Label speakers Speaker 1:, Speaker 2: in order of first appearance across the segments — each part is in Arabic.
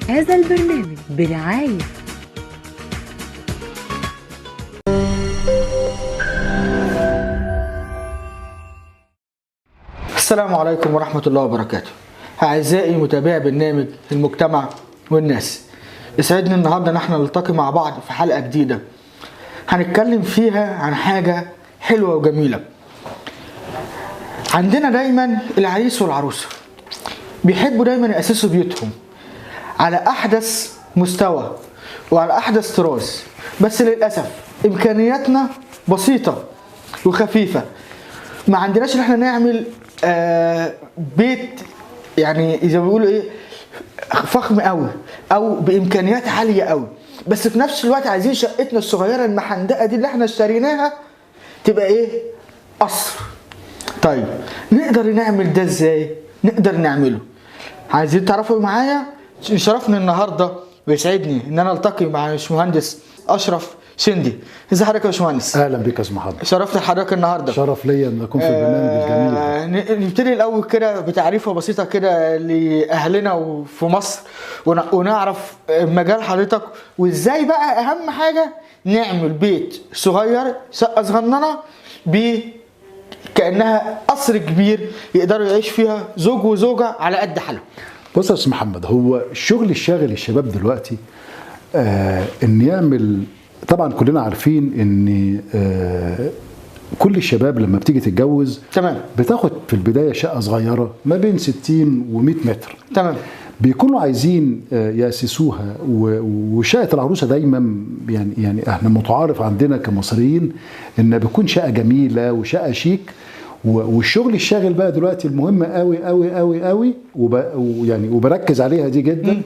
Speaker 1: هذا البرنامج برعاية
Speaker 2: السلام عليكم ورحمة الله وبركاته. أعزائي متابعي برنامج المجتمع والناس، يسعدني النهاردة نحن نلتقي مع بعض في حلقة جديدة هنتكلم فيها عن حاجة حلوة وجميلة. عندنا دايما العريس والعروسة بيحبوا دايما يأسسوا بيوتهم على أحدث مستوى وعلى أحدث طراز، بس للأسف إمكانياتنا بسيطة وخفيفة. ما عندناش ان احنا نعمل بيت يعني زي ما بيقولوا ايه فخم قوي او بامكانيات عاليه قوي، بس في نفس الوقت عايزين شقتنا الصغيره المحندقه دي اللي احنا اشتريناها تبقى ايه قصر. طيب نقدر نعمل ده ازاي؟ نقدر نعمله. عايزين تعرفوا معايا؟ شرفني النهارده ويسعدني ان انا التقي مع باشمهندس اشرف شندي. ازي حضرتك يا باشمهندس؟
Speaker 3: اهلا بك يا استاذ محمد.
Speaker 2: شرفت حضرتك النهارده.
Speaker 3: شرف ليا ان اكون في البرنامج الجميل ده.
Speaker 2: نبتدي الاول كده بتعريفه بسيطه كده لاهلنا وفي مصر ونعرف مجال حضرتك وازاي بقى اهم حاجه نعمل بيت صغير شقه صغننه كانها قصر كبير يقدروا يعيش فيها زوج وزوجه على قد حالهم.
Speaker 3: بص يا استاذ محمد، هو الشغل الشاغل الشباب دلوقتي ان يعمل. طبعا كلنا عارفين ان كل الشباب لما بتيجي تتجوز
Speaker 2: تمام
Speaker 3: بتاخد في البدايه شقه صغيره ما بين 60 و100 متر.
Speaker 2: تمام.
Speaker 3: بيكونوا عايزين ياسسوها، وشقه العروسه دايما يعني احنا متعارف عندنا كمصريين ان بيكون شقه جميله وشقه شيك. والشغل الشاغل بقى دلوقتي المهم قوي قوي قوي قوي ويعني وبركز عليها دي جدا.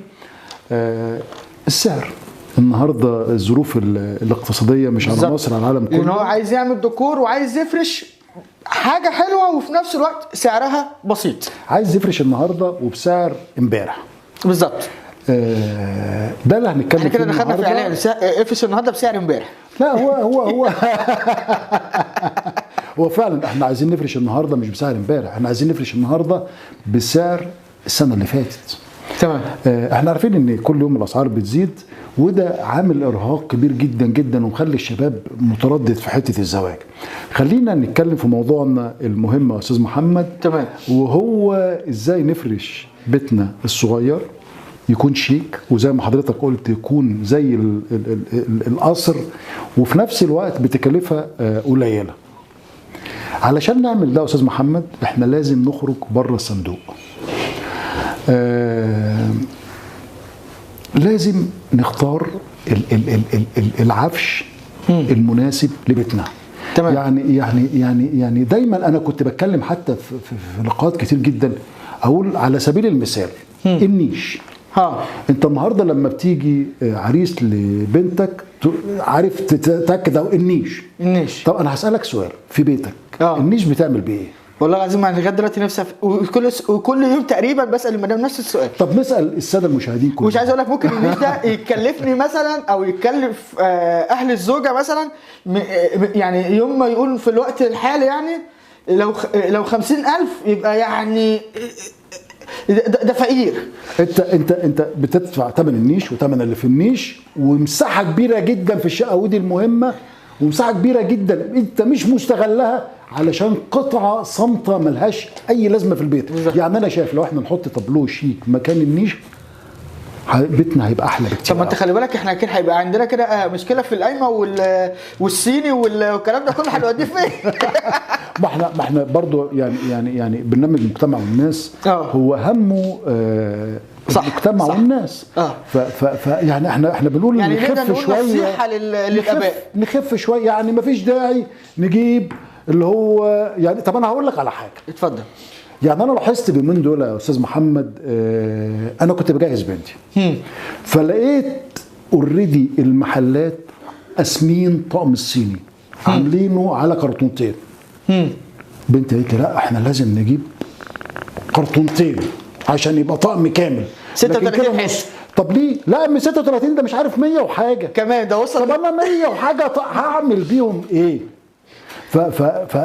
Speaker 3: السعر النهارده الظروف الاقتصاديه مش على مصر، على العالم كله.
Speaker 2: لان هو عايز يعمل ديكور وعايز يفرش حاجه حلوه وفي نفس الوقت سعرها بسيط.
Speaker 3: عايز يفرش النهارده وبسعر امبارح
Speaker 2: بالظبط.
Speaker 3: ده اللي هنتكلم
Speaker 2: احنا كده
Speaker 3: فيه
Speaker 2: دخلنا في اعلان افرش النهارده بسعر امبارح.
Speaker 3: لا هو هو فعلا احنا عايزين نفرش النهارده مش بسعر امبارح، احنا عايزين نفرش النهارده بسعر السنه اللي فاتت.
Speaker 2: تمام.
Speaker 3: احنا عارفين ان كل يوم الاسعار بتزيد، وده عامل ارهاق كبير جدا جدا ومخلي الشباب متردد في حته الزواج. خلينا نتكلم في موضوعنا المهم يا استاذ محمد.
Speaker 2: تمام.
Speaker 3: وهو ازاي نفرش بيتنا الصغير يكون شيك، وزي ما حضرتك قلت يكون زي القصر، وفي نفس الوقت بتكلفه قليله. علشان نعمل ده يا استاذ محمد احنا لازم نخرج بره الصندوق. لازم نختار العفش المناسب لبيتنا.
Speaker 2: تمام.
Speaker 3: يعني دايما انا كنت بتكلم حتى في لقاءات كتير جدا اقول على سبيل المثال النيش. انت النهارده لما بتيجي عريس لبنتك عارف تتاكد او النيش. طب انا هسالك سؤال، في بيتك النيش بتعمل بايه؟
Speaker 2: والله العظيم انا لغايه دلوقتي نفسي وكل يوم تقريبا بسال المدام نفس السؤال.
Speaker 3: طب نسال الساده المشاهدين كلهم.
Speaker 2: مش عايز اقول لك ممكن النيش ده يكلفني مثلا او يكلف اهل الزوجه مثلا يعني يوم ما يقول في الوقت الحالي يعني لو 50,000 يبقى يعني ده فقير.
Speaker 3: انت بتدفع ثمن النيش وثمن اللي في النيش ومساحه كبيره جدا في الشقه، ودي المهمه، ومساحه كبيره جدا انت مش مستغلها علشان قطعه صامته ملهاش اي لازمه في البيت. بالزبط. يعني انا شايف لو احنا نحط طابلوه شيك مكان النيش بيتنا هيبقى احلى بكتير.
Speaker 2: طب ما انت خلي بالك احنا كده هيبقى عندنا كده مشكله في القايمه والصيني والكلام ده كله هنوديه فين؟
Speaker 3: ما احنا برضو يعني برنامج مجتمع والناس هو همه المجتمع والناس. يعني احنا بنقول
Speaker 2: يعني
Speaker 3: نخف شويه
Speaker 2: للاباء،
Speaker 3: نخف شويه، يعني ما فيش داعي نجيب اللي هو يعني. طب انا هقول لك على حاجه.
Speaker 2: اتفضل.
Speaker 3: يعني انا لاحظت اليومين دول يا استاذ محمد، انا كنت بجهز بنتي فلقيت اوريدي المحلات قاسمين طقم الصيني عاملينه على كرتونتين. بنتي قالت لي لا احنا لازم نجيب كرتونتين عشان يبقى طقم كامل
Speaker 2: 36 حس.
Speaker 3: طب ليه؟ لا من 36 ده مش عارف 100 وحاجه
Speaker 2: كمان ده وصل.
Speaker 3: طب انا 100 وحاجه هعمل بيهم ايه؟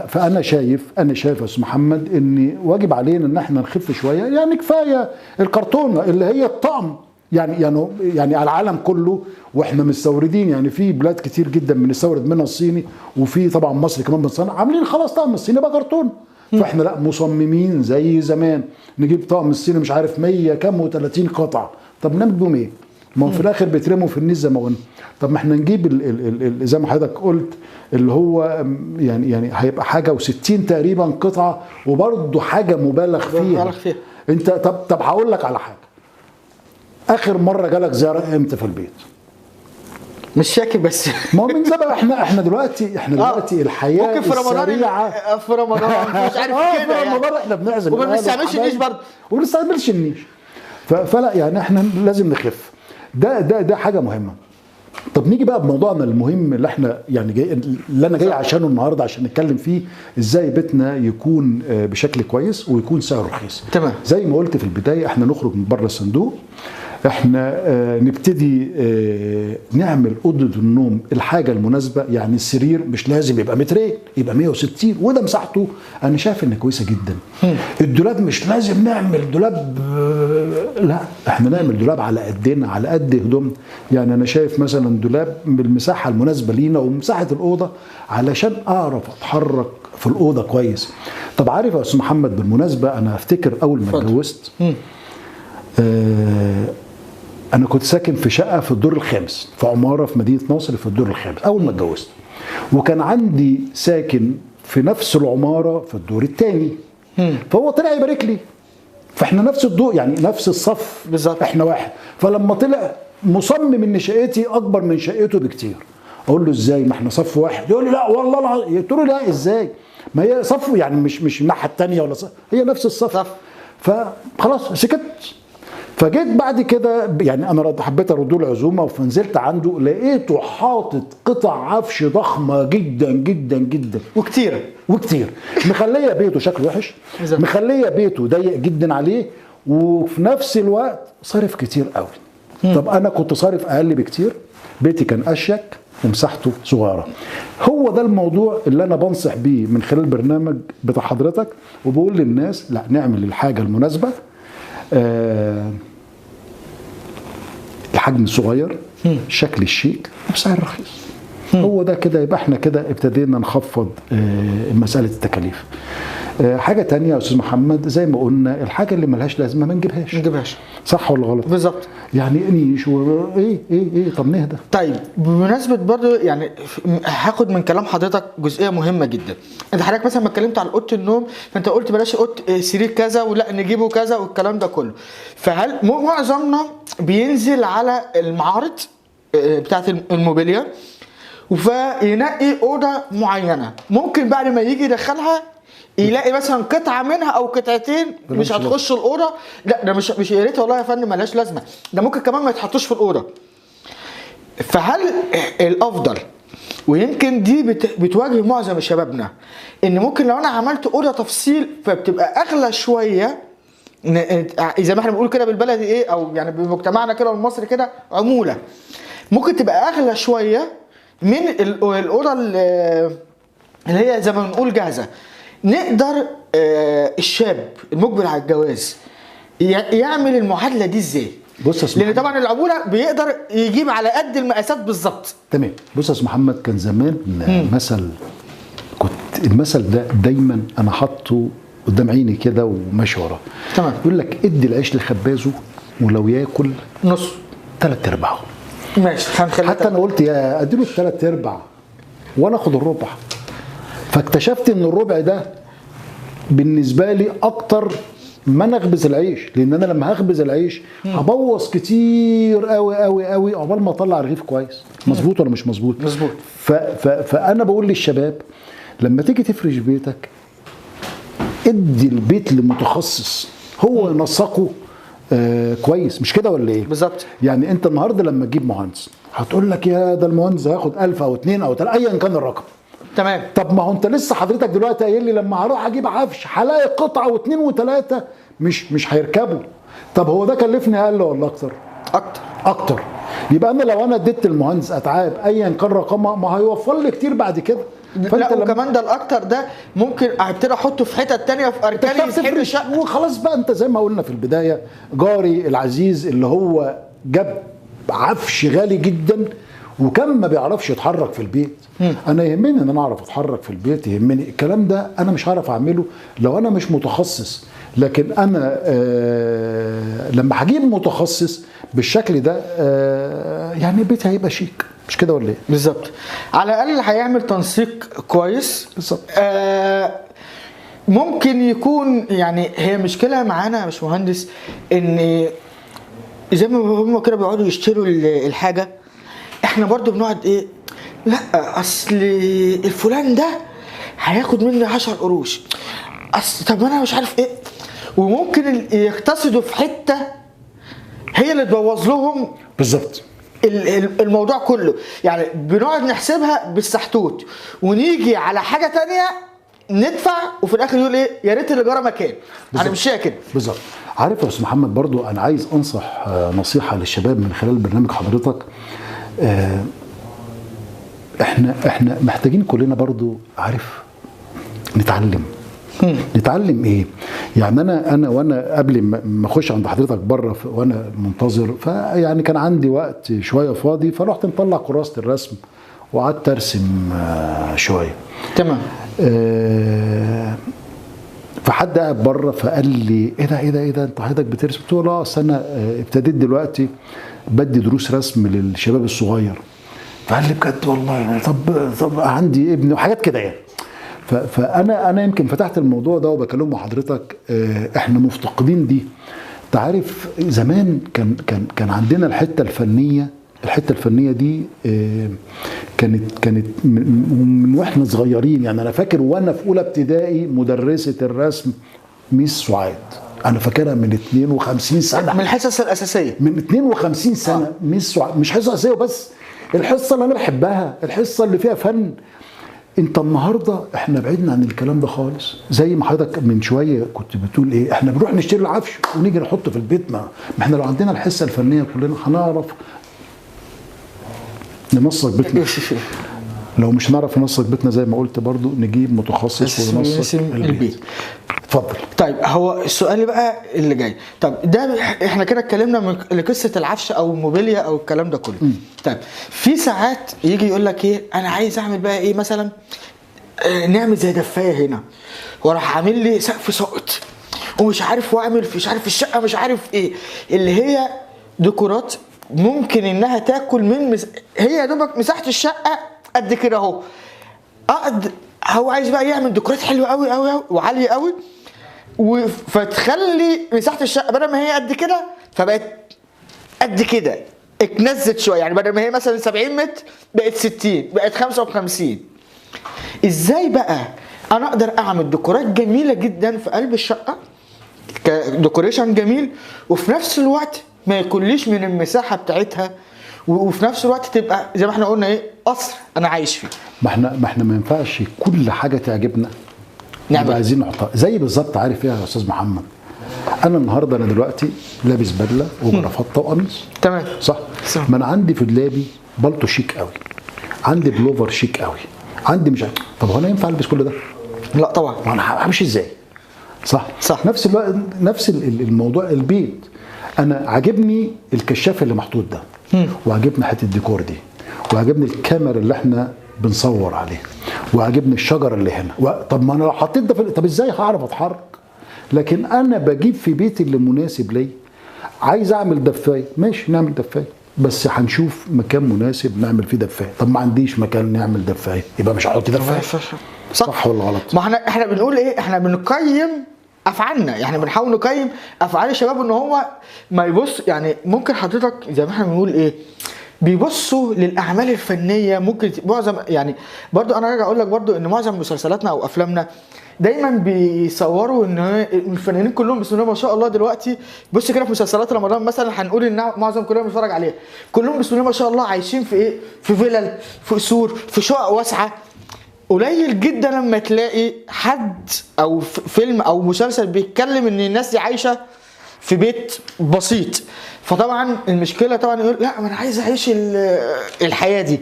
Speaker 3: فانا شايف يا استاذ محمد ان واجب علينا ان احنا نخف شويه. يعني كفايه الكرتونه اللي هي الطقم يعني على العالم كله، واحنا مستوردين. يعني في بلاد كتير جدا بنستورد منها الصيني، وفي طبعا مصر كمان بنصنع، عاملين خلاص طقم الصيني بقى كرتون. فاحنا لا، مصممين زي زمان نجيب طقم الصيني مش عارف 100 كام و30 قطعه. طب نعمل بيهم ايه؟ ما هو في الاخر بيترموا في النيش زي ما قلنا. طب ما احنا نجيب ال زي ما حضرتك قلت اللي هو يعني هيبقى حاجه و60 تقريبا قطعه، وبرضه حاجه مبالغ فيها. انت طب هقول لك على حاجه. اخر مره جالك زياره امتى في البيت؟
Speaker 2: مش فاكر بس
Speaker 3: ما هو من زمان. احنا دلوقتي الحياه
Speaker 2: ممكن في رمضان
Speaker 3: السريعه
Speaker 2: في رمضان مش عارف كده
Speaker 3: في رمضان احنا بنعزم
Speaker 2: وما بنستعملش النيش برضه،
Speaker 3: وما بنستعملش النيش. فلا يعني احنا لازم نخف. ده حاجه مهمه. طب نيجي بقى بموضوعنا المهم اللي احنا يعني اللي انا جاي عشانه النهارده، عشان نتكلم فيه ازاي بيتنا يكون بشكل كويس ويكون سعره رخيص.
Speaker 2: تمام.
Speaker 3: زي ما قلت في البدايه، احنا نخرج من بره الصندوق. احنا نبتدي نعمل اوضه النوم الحاجه المناسبه. يعني السرير مش لازم يبقى مترين، يبقى 160 وده مساحته انا شايف انها كويسه جدا. الدولاب مش لازم نعمل دولاب، لا احنا نعمل دولاب على قدنا، على قد هدومنا. يعني انا شايف مثلا دولاب بالمساحه المناسبه لينا ومساحه الاوضه علشان اعرف اتحرك في الاوضه كويس. طب عارف يا استاذ محمد، بالمناسبه انا افتكر اول ما اتجوزت انا كنت ساكن في شقه في الدور الخامس في عماره في مدينه ناصر في الدور الخامس اول ما اتجوزت، وكان عندي ساكن في نفس العماره في الدور الثاني. فهو طلع يبارك لي، فاحنا نفس الدور يعني نفس الصف
Speaker 2: بالظبط،
Speaker 3: احنا واحد. فلما طلع مصمم ان شقتي اكبر من شقته بكتير، اقول له ازاي ما احنا صف واحد؟ يقول لي لا والله قلت له لا ازاي، ما هي صف يعني مش الناحيه الثانيه ولا صف، هي نفس الصف. فخلاص سكت. فجيت بعد كده يعني انا حبيت ارد له العزومه، فنزلت عنده لقيته حاطط قطع عفش ضخمه جدا جدا جدا
Speaker 2: وكتير
Speaker 3: مخليه بيته شكله وحش، مخليه بيته ضيق جدا عليه، وفي نفس الوقت صارف كتير قوي. طب انا كنت صارف اقل بكتير، بيتي كان اشيك ومساحته صغيره. هو ده الموضوع اللي انا بنصح بيه من خلال البرنامج بتاع حضرتك، وبقول للناس لا، نعمل الحاجه المناسبه، الحجم الصغير، الشكل الشيك، بسعر رخيص. هو ده كده، يبقى احنا كده ابتدينا نخفض مساله التكاليف. حاجه تانية يا استاذ محمد، زي ما قلنا الحاجه اللي ملهاش لازمه ما نجيبهاش. صح ولا غلط؟
Speaker 2: بالظبط.
Speaker 3: يعني نيش ايه طب نهدى.
Speaker 2: طيب بمناسبه برضو يعني هاخد من كلام حضرتك جزئيه مهمه جدا. انت حضرتك مثلا ما اتكلمت على اوضه النوم، فانت قلت بلاش اوضه سرير كذا ولا نجيبه كذا والكلام ده كله. فهل معظمنا بينزل على المعارض بتاعت الموبيليا وفينقي اوضه معينه، ممكن بعد ما يجي يدخلها يلاقي مثلا قطعه منها او قطعتين مش هتخش الاوضه. لا ده مش يا ريت والله يا فندم ملهاش لازمه، ده ممكن كمان ما يتحطوش في الاوضه. فهل الافضل، ويمكن دي بتواجه معظم شبابنا، ان ممكن لو انا عملت اوضه تفصيل فبتبقى اغلى شويه، زي ما احنا بنقول كده بالبلدي ايه، او يعني بمجتمعنا كده المصري كده عموله، ممكن تبقى اغلى شويه من الاوضه اللي هي زي ما بنقول جاهزه. نقدر الشاب المقبل على الجواز يعمل المعادله دي ازاي؟
Speaker 3: بص يا استاذ محمد،
Speaker 2: لان طبعا العموله بيقدر يجيب على قد المقاسات بالظبط.
Speaker 3: تمام. بص يا استاذ محمد، كان زمان مثل، كنت المثل ده دايما انا حاطه قدام عيني كده وماشي وراه.
Speaker 2: تمام.
Speaker 3: يقول لك ادي العيش لخبازه ولو ياكل
Speaker 2: نص
Speaker 3: 3/4.
Speaker 2: ماشي، هنخليها.
Speaker 3: حتى انا قلت يا اديله 3/4 وانا اخد الربع. فاكتشفت ان الربع ده بالنسبه لي اكتر ما انا اخبز العيش، لان انا لما هخبز العيش هبوظ كتير قوي قوي قوي عقبال ما اطلع رغيف كويس. مظبوط ولا مش مظبوط؟
Speaker 2: مظبوط.
Speaker 3: فانا بقول للشباب لما تيجي تفرش بيتك ادي البيت لمتخصص هو ينسقه كويس، مش كده ولا ايه؟
Speaker 2: بالظبط.
Speaker 3: يعني انت النهارده لما تجيب مهندس هتقول لك يا ده المهندس هياخد 1000 أو 2 أو 3 ايا كان الرقم.
Speaker 2: تمام.
Speaker 3: طب ما هو انت لسه حضرتك دلوقتي قايل لي لما هروح اجيب عفش هلاقي قطعه واثنين وثلاثه مش هيركبوا. طب هو ده كلفني اقل ولا اكتر؟ اكتر. يبقى انا لو انا اديت المهندس اتعاب ايا كان رقمها ما هيوفر لي كتير بعد كده.
Speaker 2: لا وكمان ده الاكتر ده ممكن ابتدي احطه في حتت تانية في اركان يسحب الشقه
Speaker 3: وخلاص بقى. انت زي ما قلنا في البدايه، جاري العزيز اللي هو جاب عفش غالي جدا وكان ما بيعرفش يتحرك في البيت. انا يهمني ان انا اعرف اتحرك في البيت، يهمني الكلام ده انا مش هعرف اعمله لو انا مش متخصص. لكن انا لما هجيب متخصص بالشكل ده يعني البيت هيبقى شيك، مش كده ولا ايه؟
Speaker 2: بالظبط. على الاقل هيعمل تنسيق كويس.
Speaker 3: بالظبط.
Speaker 2: ممكن يكون يعني هي مشكله معانا يا باشمهندس ان زي ما هم كده بيقعدوا يشتروا الحاجه، احنا برضو بنقعد ايه، لا اصل الفلان ده هياخد مني 10 قروش، اصل طب انا مش عارف ايه، وممكن يقتصدوا في حته هي اللي تبوظ لهم
Speaker 3: بالظبط
Speaker 2: الموضوع كله. يعني بنقعد نحسبها بالسحتوت ونيجي على حاجه تانية ندفع وفي الاخر يقول ايه يا ريت اللي جرى مكان. انا مش شاكر.
Speaker 3: بالظبط. عارف يا استاذ محمد، برضو انا عايز انصح نصيحه للشباب من خلال برنامج حضرتك. احنا محتاجين كلنا برضو، عارف، نتعلم. نتعلم ايه؟ يعني انا وانا قبل ما اخش عند حضرتك بره وانا منتظر، فيعني كان عندي وقت شويه فاضي، فرحت مطلع كراسه الرسم وقعدت ارسم شويه.
Speaker 2: تمام.
Speaker 3: فحد قاعد بره فقال لي ايه ده انت حضرتك بترسم؟ قلت له لا اصل انا ابتديت دلوقتي بدي دروس رسم للشباب الصغير. فقال لي بجد والله يعني طب عندي ابني وحاجات كده يعني. فانا يمكن فتحت الموضوع ده وبكلم مع حضرتك. احنا مفتقدين دي. انت عارف زمان كان عندنا الحته الفنيه دي كانت من واحنا صغيرين. يعني انا فاكر وانا في اولى ابتدائي مدرسه الرسم ميس سعاد، انا فاكرها من 52 سنه،
Speaker 2: من الحصص الاساسيه
Speaker 3: من 52 سنه. ميس سعاد مش حصه اساسيه بس، الحصه اللي انا بحبها، الحصه اللي فيها فن. انت النهارده احنا بعدنا عن الكلام ده خالص. زي ما حضرتك من شويه كنت بتقول ايه، احنا بنروح نشتري العفش ونيجي نحطه في البيت. ما احنا لو عندنا الحصه الفنيه كلنا هنعرف ننسق بيتنا. لو مش نعرف ننسق بيتنا زي ما قلت برضو نجيب متخصص وننسق البيت. اتفضل.
Speaker 2: طيب هو السؤال بقى اللي جاي، طب ده احنا كده اتكلمنا من لقصه العفش او الموبيليا او الكلام ده كله. طيب في ساعات يجي يقول لك ايه، انا عايز اعمل بقى ايه مثلا، نعمل زي دفايه هنا وراح عامل لي سقف ساقط ومش عارف، واعمل مش عارف الشقه مش عارف ايه، اللي هي ديكورات ممكن انها تاكل من هي يا دوبك مساحه الشقه قد كده اهو. هو عايز بقى يعمل ديكورات حلوه قوي قوي قوي وعاليه قوي، فتخلي مساحه الشقه بدل ما هي قد كده فبقت قد كده، اتنزت شويه. يعني بدل ما هي مثلا 70 متر بقت 60، بقت 55. ازاي بقى انا اقدر اعمل ديكورات جميله جدا في قلب الشقه كديكوريشن جميل، وفي نفس الوقت ما يكونليش من المساحه بتاعتها، وفي نفس الوقت تبقى زي ما احنا قلنا ايه، قصر انا عايش فيه.
Speaker 3: ما احنا ما ينفعش كل حاجه تعجبنا نبقى عايزين نحطها. زي بالظبط، عارف ايه يا استاذ محمد، انا النهارده دلوقتي لابس بدله وجرافطه وقميص،
Speaker 2: تمام
Speaker 3: صح؟ ما انا عندي في دولابي بالطو شيك قوي، عندي بلوفر شيك قوي، عندي مش عارف. طب هو انا ينفع البس كل ده؟
Speaker 2: لا طبعا.
Speaker 3: انا همشي ازاي؟ صح. نفس الوقت نفس الموضوع البيت. انا عاجبني الكشاف اللي محطوط ده، وعاجبني حته الديكور دي، وعاجبني الكاميرا اللي احنا بنصور عليها، وعاجبني الشجر اللي هنا. طب ما انا لو حطيت ده طب ازاي هعرف اتحرك؟ لكن انا بجيب في بيتي اللي مناسب لي. عايز اعمل دفايه، ماشي نعمل دفايه، بس هنشوف مكان مناسب نعمل فيه دفايه. طب ما عنديش مكان نعمل دفايه، يبقى مش هحط دفايه. صح ولا غلط؟
Speaker 2: ما احنا بنقول ايه، احنا بنقيم افعالنا، يعني بنحاول نقيم افعال الشباب ان هو ما يبص. يعني ممكن حضرتك زي ما احنا بنقول ايه، بيبصوا للاعمال الفنيه. ممكن معظم، يعني برضو انا راجع اقول لك برضو ان معظم مسلسلاتنا او افلامنا دايما بيصوروا ان الفنانين كلهم بسم الله ما شاء الله. دلوقتي بص كده في مسلسلات رمضان مثلا هنقول ان معظم كلنا بنتفرج عليها، كلهم بسم الله ما شاء الله عايشين في ايه، في فيلل، في قصور، في شقق واسعه. قليل جدا لما تلاقي حد او فيلم او مسلسل بيتكلم ان الناس دي عايشه في بيت بسيط. فطبعا المشكله طبعا يقول لا ما انا عايز اعيش الحياه دي.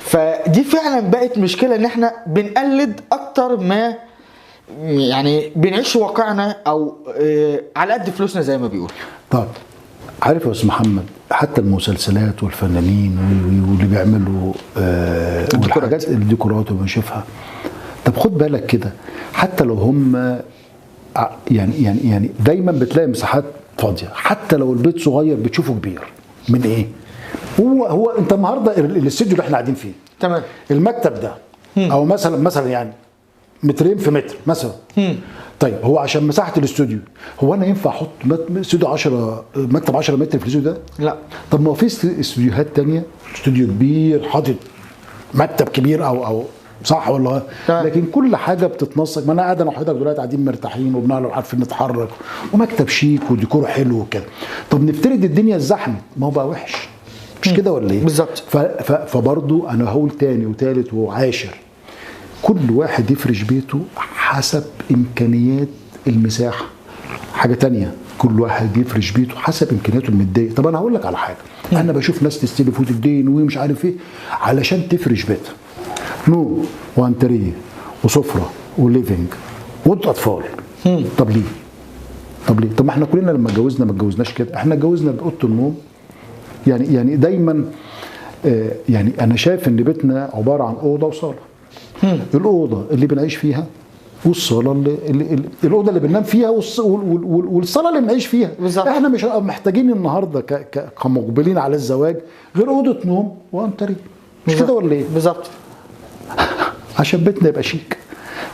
Speaker 2: فدي فعلا بقت مشكله ان احنا بنقلد اكتر ما يعني بنعيش واقعنا او على قد فلوسنا زي ما بيقول.
Speaker 3: طب عارف يا استاذ محمد، حتى المسلسلات والفنانين واللي بيعملوا والحاجات الديكورات وبنشوفها. طب خد بالك كده، حتى لو هم يعني دايما بتلاقي مساحات فاضيه، حتى لو البيت صغير بتشوفه كبير. من ايه؟ هو انت النهارده الاستوديو اللي احنا قاعدين فيه،
Speaker 2: تمام،
Speaker 3: المكتب ده او مثلا يعني مترين في متر مثلا. طيب هو عشان مساحه الاستوديو، هو انا ينفع احط استوديو 10 مكتب 10 متر في الاستوديو ده؟
Speaker 2: لا.
Speaker 3: طب ما هو في استوديوهات تانية استوديو كبير حاطط مكتب كبير او صح ولا؟ لكن كل حاجه بتتنسق. ما انا قاعد انا وحضرتك دلوقتي قاعدين مرتاحين وبنعرف عارفين نتحرك ومكتب شيك وديكور حلو وكده. طب نفترض الدنيا الزحمه، ما هو بقى وحش، مش كده ولا ايه؟
Speaker 2: بالظبط.
Speaker 3: فبرضو انا هقول تاني وتالت وعاشر، كل واحد يفرش بيته حسب امكانيات المساحه. حاجه تانية، كل واحد يفرش بيته حسب امكانياته الماديه. طب انا هقول لك على حاجه، انا بشوف ناس تستلف وتدين ومش عارف ايه علشان تفرش بيتها نوم وانتريه وسفره وليفنج واوضه اطفال. طب ليه؟ طب ما احنا كلنا لما اتجوزنا ما اتجوزناش كده، احنا اتجوزنا باوضه النوم. يعني دايما يعني انا شايف ان بيتنا عباره عن اوضه وصاله. الاوضه اللي بنعيش فيها والصاله اللي الاوضه اللي بننام فيها والصاله اللي بنعيش فيها.
Speaker 2: بالظبط.
Speaker 3: احنا مش محتاجين النهارده كمقبلين على الزواج غير اوضه نوم وانتريه، مش كده ولا ايه؟
Speaker 2: بالظبط.
Speaker 3: عشان بيتنا يبقى شيك.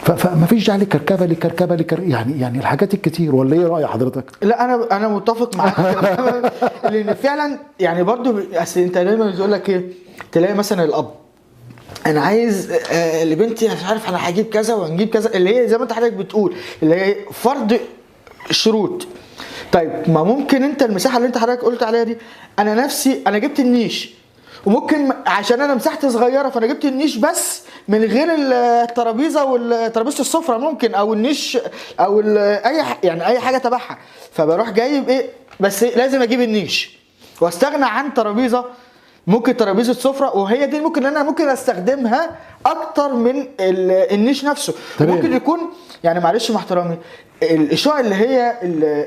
Speaker 3: فما فيش داعي لكركبه يعني الحاجات الكتير. ولا ايه راي حضرتك؟
Speaker 2: لا انا متفق معاك لان فعلا يعني برضو اصل انت دايما بتقول لك ايه، تلاقي مثلا الاب انا عايز لبنتي مش عارف انا هجيب كذا وهنجيب كذا، اللي هي زي ما انت حضرتك بتقول اللي هي فرض شروط. طيب ما ممكن انت المساحه اللي انت حضرتك قلت عليها دي، انا نفسي انا جبت النيش، وممكن عشان انا مساحتي صغيره فانا جبت النيش بس من غير الترابيزه والترابيزه السفره ممكن او النيش او اي حاجه تبعها، فبروح جايب ايه بس لازم اجيب النيش واستغنى عن ترابيزه، ممكن ترابيزه سفره وهي دي ممكن انا ممكن استخدمها اكتر من النيش نفسه. ممكن يكون يعني معلش مع احترامي الشقق اللي هي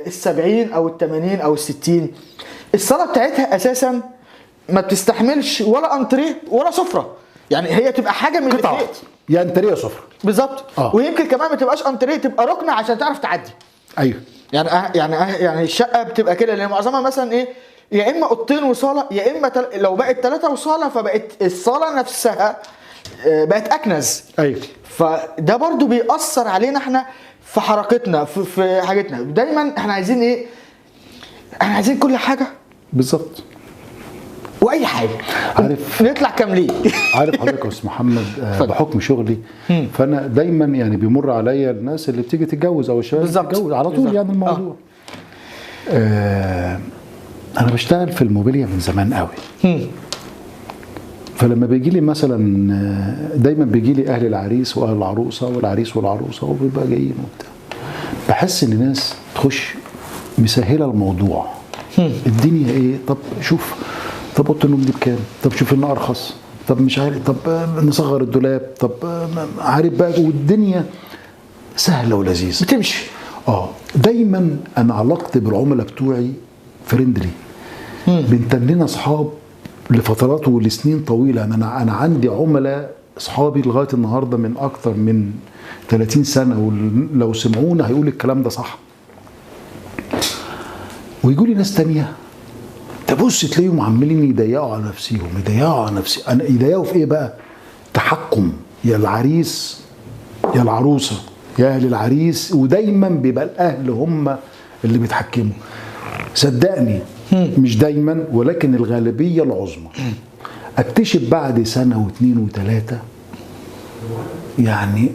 Speaker 2: ال70 او ال80 او ال60 الصاله بتاعتها اساسا ما بتستحملش ولا انتريه ولا سفره، يعني هي تبقى حاجه من
Speaker 3: قطعه
Speaker 2: الاثنين،
Speaker 3: يا انتريه سفره
Speaker 2: بالظبط. ويمكن كمان ما تبقاش انتريه، تبقى ركن عشان تعرف تعدي.
Speaker 3: ايوه
Speaker 2: يعني الشقه بتبقى كده لان معظمها مثلا ايه يا اما اوضتين وصاله يا اما لو بقت 3 وصاله فبقت الصاله نفسها بقت اكنز.
Speaker 3: ايوه.
Speaker 2: فده برضو بيأثر علينا احنا في حركتنا في حاجتنا. دايما احنا عايزين ايه؟ احنا عايزين كل حاجه
Speaker 3: بالظبط
Speaker 2: واي حاجه
Speaker 3: عارف
Speaker 2: نطلع كاملين.
Speaker 3: عارف حضرتك يا استاذ محمد بحكم شغلي فانا دايما يعني بيمر عليا الناس اللي بتيجي تتجوز او الشباب تتجوز على طول بالزبط. يعني الموضوع انا بشتغل في الموبيليا من زمان قوي. فلما بيجي لي مثلا دايما بيجي لي اهل العريس واهل العروسه والعريس والعروسه وبيبقى جايين وبتاع، بحس ان الناس تخش مسهله الموضوع. الدنيا ايه؟ طب شوف، طب اوضه النوم دي بكام؟ طب شوف لنا ارخص، طب مش عارف، طب نصغر الدولاب، طب عارف بقى. والدنيا سهله ولذيذه
Speaker 2: بتمشي.
Speaker 3: دايما انا علاقتي بالعملاء بتوعي فريندلي، بنتننا اصحاب لفترات ولسنين طويله. يعني انا عندي عملاء اصحابي لغايه النهارده من اكتر من 30 سنه، ولو سمعونا هيقول الكلام ده صح. ويجوا لي ناس تانية تبص تلاقيهم عمالين يضيقوا على نفسهم، انا يضيقوا في ايه بقى؟ تحكم، يا العريس يا العروسه يا اهل العريس، ودايما بيبقى الاهل هم اللي بيتحكموا. صدقني مش دايما ولكن الغالبيه العظمى. اكتشف بعد سنه واثنين وثلاثه يعني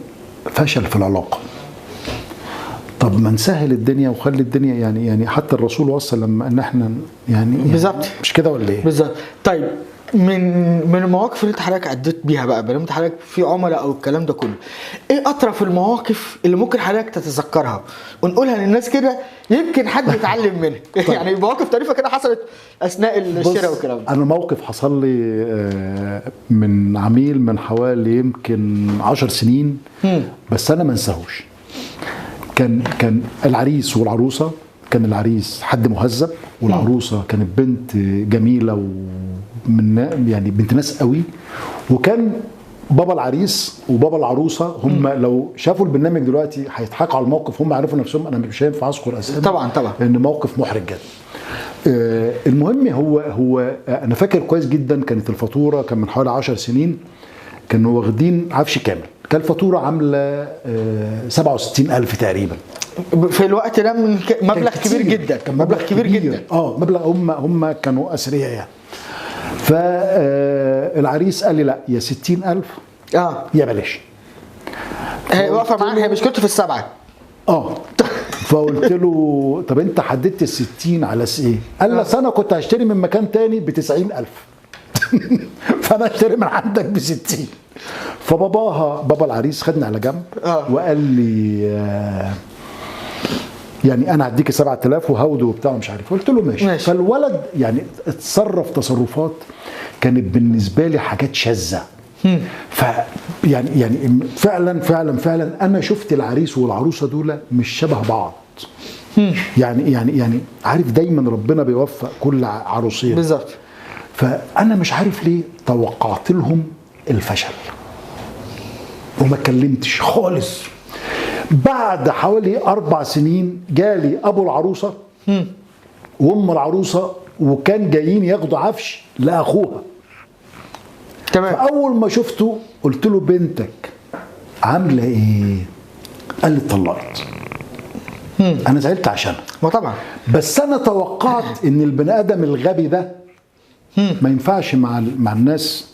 Speaker 3: فشل في العلاقه. طب ما نسهل الدنيا وخلي الدنيا يعني حتى الرسول وصل لما ان احنا يعني
Speaker 2: بالظبط،
Speaker 3: مش كده ولا ايه؟
Speaker 2: بالظبط. طيب من المواقف اللي انت حضرتك عديت بيها بقى بما انت حضرتك في عملاء او الكلام ده كله، ايه اطرف المواقف اللي ممكن حضرتك تتذكرها ونقولها للناس كده يمكن حد يتعلم منها؟ يعني مواقف طريفه كده حصلت اثناء الشراء والكلام ده.
Speaker 3: انا موقف حصل لي من عميل من حوالي يمكن 10 سنين بس انا ما انساهوش. كان العريس والعروسه كان العريس حد مهذب، والعروسه كانت بنت جميله ومن يعني بنت ناس قوي. وكان بابا العريس وبابا العروسه هم لو شافوا البرنامج دلوقتي هيضحكوا على الموقف، هم عرفوا نفسهم. انا مش هينفع اذكر اسامي
Speaker 2: طبعا
Speaker 3: لان موقف محرج جدا. المهم هو انا فاكر كويس جدا، كانت الفاتوره كان من حوالي 10 سنين كانوا واخدين عفش كامل، كان الفاتوره عامله 67,000 تقريبا.
Speaker 2: في الوقت ده من مبلغ كبير جدا،
Speaker 3: كان مبلغ كبير جدا. مبلغ هم كانوا اثرياء يعني. فالعريس قال لي لا، يا 60,000 يا بلاش.
Speaker 2: هي واقفه معاك، هي مشكلته في السبعه.
Speaker 3: فقلت له طب انت حددت ال60 على ايه؟ قال لي انا كنت هشتري من مكان تاني ب 90,000 فانا اشتري من عندك ب 60. بابا العريس خدني على جنب وقال لي يعني انا هديك 7,000 وهوده وبتاع مش عارف. قلت له ماشي. فالولد يعني اتصرف تصرفات كانت بالنسبه لي حاجات شاذه. ف يعني فعلا انا شفت العريس والعروسه دول مش شبه بعض. يعني عارف دايما ربنا بيوفق كل عروسين
Speaker 2: بالظبط.
Speaker 3: فانا مش عارف ليه توقعت لهم الفشل وما اتكلمتش خالص. بعد حوالي 4 سنين جالي ابو العروسه وام العروسه، وكان جايين ياخدوا عفش لاخوها.
Speaker 2: تمام.
Speaker 3: فاول ما شفته قلت له بنتك عامله ايه؟ قال لي اتطلقت. انا زعلت عشانها.
Speaker 2: ما طبعا.
Speaker 3: بس انا توقعت ان البني ادم الغبي ده ما ينفعش مع الناس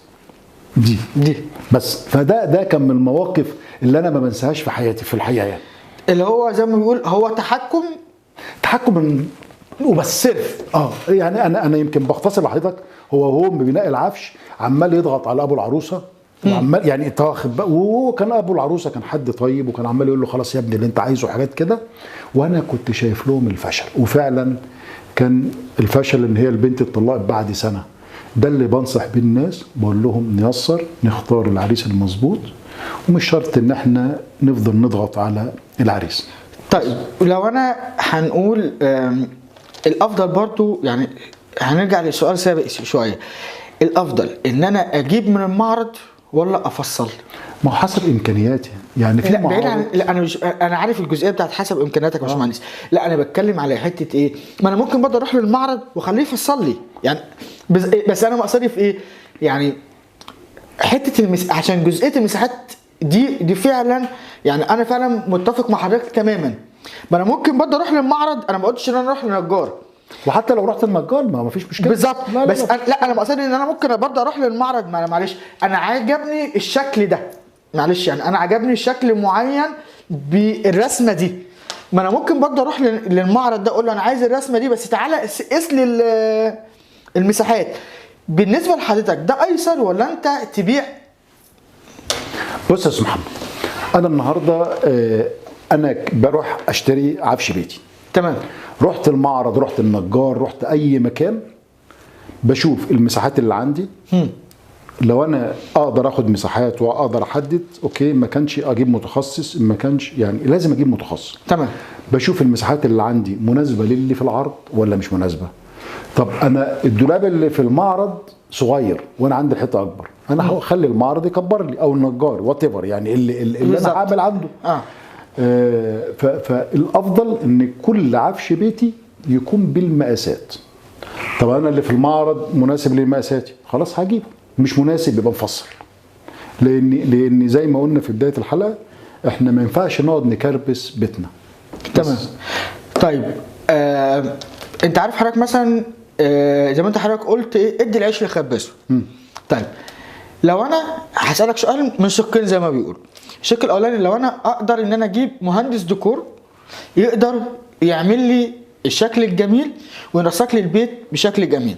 Speaker 3: دي بس. فده كان من المواقف اللي انا ما بنساهاش في حياتي في الحقيقه يعني.
Speaker 2: اللي هو زي ما بيقول هو تحكم
Speaker 3: وبس صرف. يعني انا يمكن بختصر لحضرتك. هو بينقي العفش عمال يضغط على ابو العروسه وعمال يعني واخد بقى. وهو كان ابو العروسه كان حد طيب وكان عمال يقول له خلاص يا ابني اللي انت عايزه حاجات كده. وانا كنت شايف لهم الفشل، وفعلا كان الفشل ان هي البنت اتطلقت بعد سنه. ده اللي بنصح بيه الناس، بقول لهم نيسر، نختار العريس المظبوط، ومش شرط ان احنا نفضل نضغط على العريس.
Speaker 2: طيب لو انا هنقول الافضل برضو، يعني هنرجع لسؤال سابق شويه، الافضل ان انا اجيب من المعرض ولا افصل؟
Speaker 3: ما هو حسب امكانياتي يعني. في
Speaker 2: معرض لا انا عارف الجزئيه بتاعت حسب امكانياتك يا باشمهندس. لا انا بتكلم على حته ايه، ما انا ممكن برضه اروح للمعرض واخليه يفصل لي يعني. بس انا مقصدي في ايه يعني، حته عشان جزئيه المساحات دي فعلا يعني انا فعلا متفق مع حضرتك تماما. ما انا ممكن برضه اروح للمعرض، انا ما قلتش ان انا اروح للنجار،
Speaker 3: وحتى لو رحت النجار ما فيش مشكله
Speaker 2: بالظبط. بس انا مقصدي ان انا ممكن برضه اروح للمعرض. معلش انا عجبني الشكل ده، معلش يعني انا عجبني شكل معين بالرسمه دي. ما انا ممكن برضه اروح للمعرض ده اقول له انا عايز الرسمه دي، بس تعالى قيس لي المساحات. بالنسبه لحضرتك ده ايسر ولا انت تبيع؟
Speaker 3: بص يا استاذ محمد، انا النهارده انا بروح اشتري عفش بيتي.
Speaker 2: تمام.
Speaker 3: رحت المعرض، رحت النجار، رحت اي مكان، بشوف المساحات اللي عندي. لو انا اقدر اخد مساحات واقدر احدد اوكي، ما كانش اجيب متخصص، ما كانش يعني لازم اجيب متخصص.
Speaker 2: تمام.
Speaker 3: بشوف المساحات اللي عندي مناسبه للي في العرض ولا مش مناسبه. طب انا الدولاب اللي في المعرض صغير وانا عندي الحته اكبر، انا هخلي المعرض يكبر لي او النجار وات ايفر يعني اللي انا عامل عنده. فالافضل ان كل عفش بيتي يكون بالمقاسات. طب انا اللي في المعرض مناسب لمقاساتي، خلاص هجيبه. مش مناسب يبقى مفصل. لان زي ما قلنا في بدايه الحلقه، احنا ما ينفعش نقعد نكربس بيتنا.
Speaker 2: تمام. طيب انت عارف حضرتك مثلا زي ما انت حضرتك قلت ايه، ادي العيش لخبازه. طيب لو انا هسالك سؤال من شقين زي ما بيقولوا. الشق الاولاني، لو انا اقدر ان انا اجيب مهندس ديكور يقدر يعمل لي الشكل الجميل وينسق لي البيت بشكل جميل،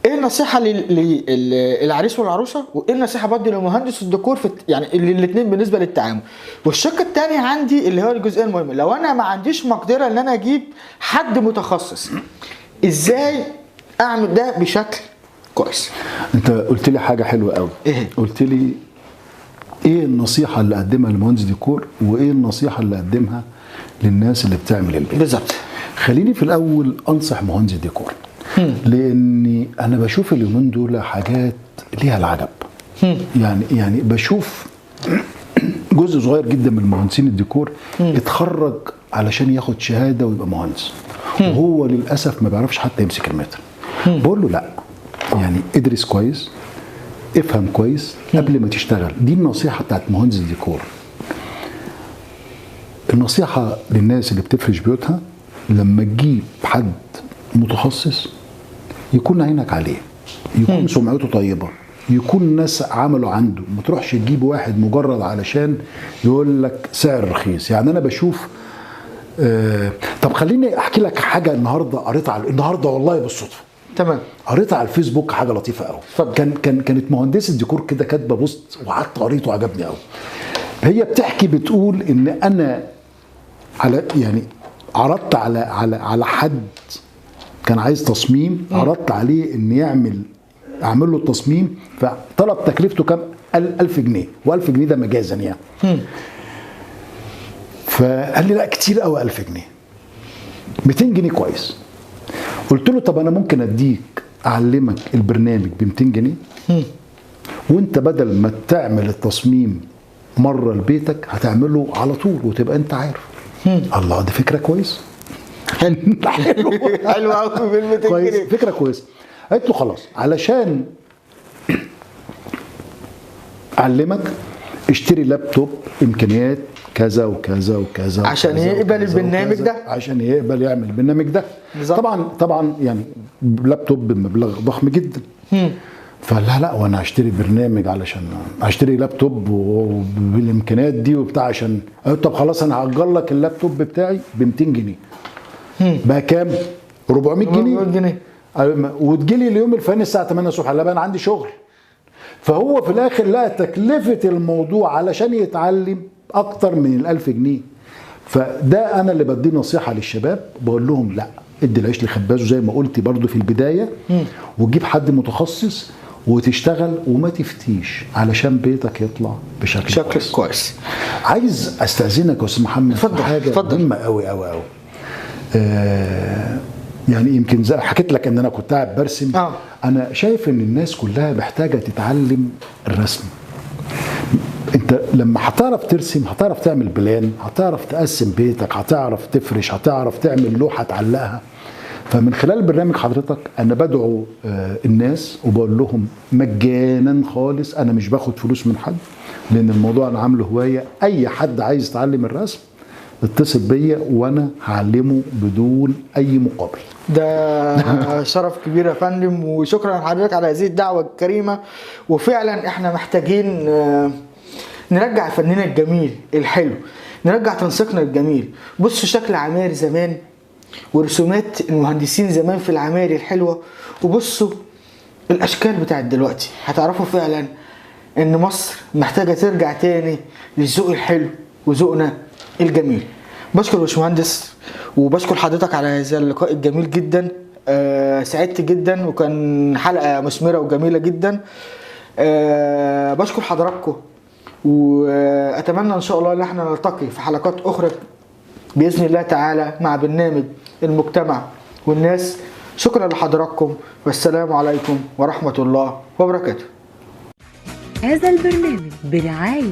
Speaker 2: ايه النصيحه للعريس والعروسه، وايه النصيحه برضه لمهندس الديكور في يعني الاثنين بالنسبه للتعامل؟ والشق الثاني عندي اللي هو الجزئيه المهمه، لو انا ما عنديش مقدره ان انا اجيب حد متخصص، ازاي اعمل ده بشكل كويس؟
Speaker 3: انت قلت لي حاجه حلوه قوي.
Speaker 2: ايه؟
Speaker 3: قلت لي ايه النصيحه اللي اقدمها لمهندس ديكور وايه النصيحه اللي اقدمها للناس اللي بتعمل البيت.
Speaker 2: بالظبط.
Speaker 3: خليني في الاول انصح مهندس الديكور، لاني انا بشوف اليومين دول حاجات ليها العجب. يعني بشوف جزء صغير جدا من مهندسين الديكور اتخرج علشان ياخد شهاده ويبقى مهندس، وهو للاسف ما بيعرفش حتى يمسك المتر. بقول له لا، يعني ادرس كويس، افهم كويس قبل ما تشتغل. دي النصيحه بتاعت مهندس الديكور. النصيحه للناس اللي بتفرش بيوتها، لما تجيب حد متخصص يكون عينك عليه، يكون سمعته طيبه، يكون ناس عملوا عنده، ما تروحش تجيب واحد مجرد علشان يقول لك سعر رخيص. يعني انا بشوف طب خليني احكي لك حاجه النهارده قريتها النهارده والله بالصدفه.
Speaker 2: تمام.
Speaker 3: قريتها على الفيسبوك حاجه لطيفه قوي. كانت مهندسه ديكور كده كاتبه بوست، وقعدت قريته وعجبني قوي. هي بتحكي بتقول ان انا عرضت على حد كان عايز تصميم، عرضت عليه ان اعمل له التصميم، فطلب تكلفته كام؟ 1000 جنيه، و1000 جنيه ده مجازا يعني. فقال لي لا كتير قوي 1000 جنيه، 200 جنيه كويس. قلت له طب انا ممكن اعلمك البرنامج ب 200 جنيه، وانت بدل ما تعمل التصميم مره لبيتك هتعمله على طول وتبقى انت عارف. الله، دي فكره كويسه.
Speaker 2: حلو قوي ب 200 جنيه،
Speaker 3: فكره كويسه. قلت له خلاص، علشان اعلمك اشتري لابتوب امكانيات كذا وكذا وكذا
Speaker 2: عشان يقبل البرنامج ده،
Speaker 3: عشان يقبل يعمل البرنامج ده. طبعا يعني لابتوب بمبلغ ضخم جدا. فقال لا وانا هشتري برنامج علشان هشتري لابتوب وبالامكانيات دي وبتاع، عشان طب خلاص انا هاجر لك اللابتوب بتاعي ب 200 جنيه. بقى كام؟ 400 جنيه. وتجيلي اليوم الفلاني الساعه 8 الصبح. لا بقى انا عندي شغل. فهو في الاخر لقى تكلفه الموضوع علشان يتعلم اكتر من ال1000 جنيه. فده انا اللي بدي نصيحه للشباب، بقول لهم لا، ادي العيش لخبازه زي ما قلتي برضو في البدايه، وجيب حد متخصص وتشتغل وما تفتيش علشان بيتك يطلع بشكل
Speaker 2: كويس.
Speaker 3: عايز استاذنك يا استاذ محمد في حاجه مهمه قوي قوي قوي. يعني يمكن زي حكيت لك ان انا كنت قاعد برسم. انا شايف ان الناس كلها محتاجه تتعلم الرسم. انت لما هتعرف ترسم هتعرف تعمل بلان، هتعرف تقسم بيتك، هتعرف تفرش، هتعرف تعمل لوحه تعلقها. فمن خلال برنامج حضرتك انا بدعو الناس وبقول لهم مجانا خالص، انا مش باخد فلوس من حد، لان الموضوع انا عامله هوايه. اي حد عايز يتعلم الرسم اتصل بيا وانا هعلمه بدون اي مقابل.
Speaker 2: ده شرف كبير يا فندم، وشكرا لحضرتك على هذه الدعوه الكريمه. وفعلا احنا محتاجين نرجع فننا الجميل الحلو، نرجع تنسيقنا الجميل. بصوا شكل عماير زمان ورسومات المهندسين زمان في العماير الحلوه، وبصوا الاشكال بتاعت دلوقتي، هتعرفوا فعلا ان مصر محتاجه ترجع تاني للذوق الحلو وذوقنا الجميل. بشكر باشمهندس وبشكر حضرتك على هذا اللقاء الجميل جدا. سعدت جدا وكان حلقه مثمره وجميله جدا. بشكر حضراتكم، واتمنى ان شاء الله ان احنا نلتقي في حلقات اخرى باذن الله تعالى مع برنامج المجتمع والناس. شكرا لحضراتكم، والسلام عليكم ورحمه الله وبركاته.
Speaker 1: هذا البرنامج برعاية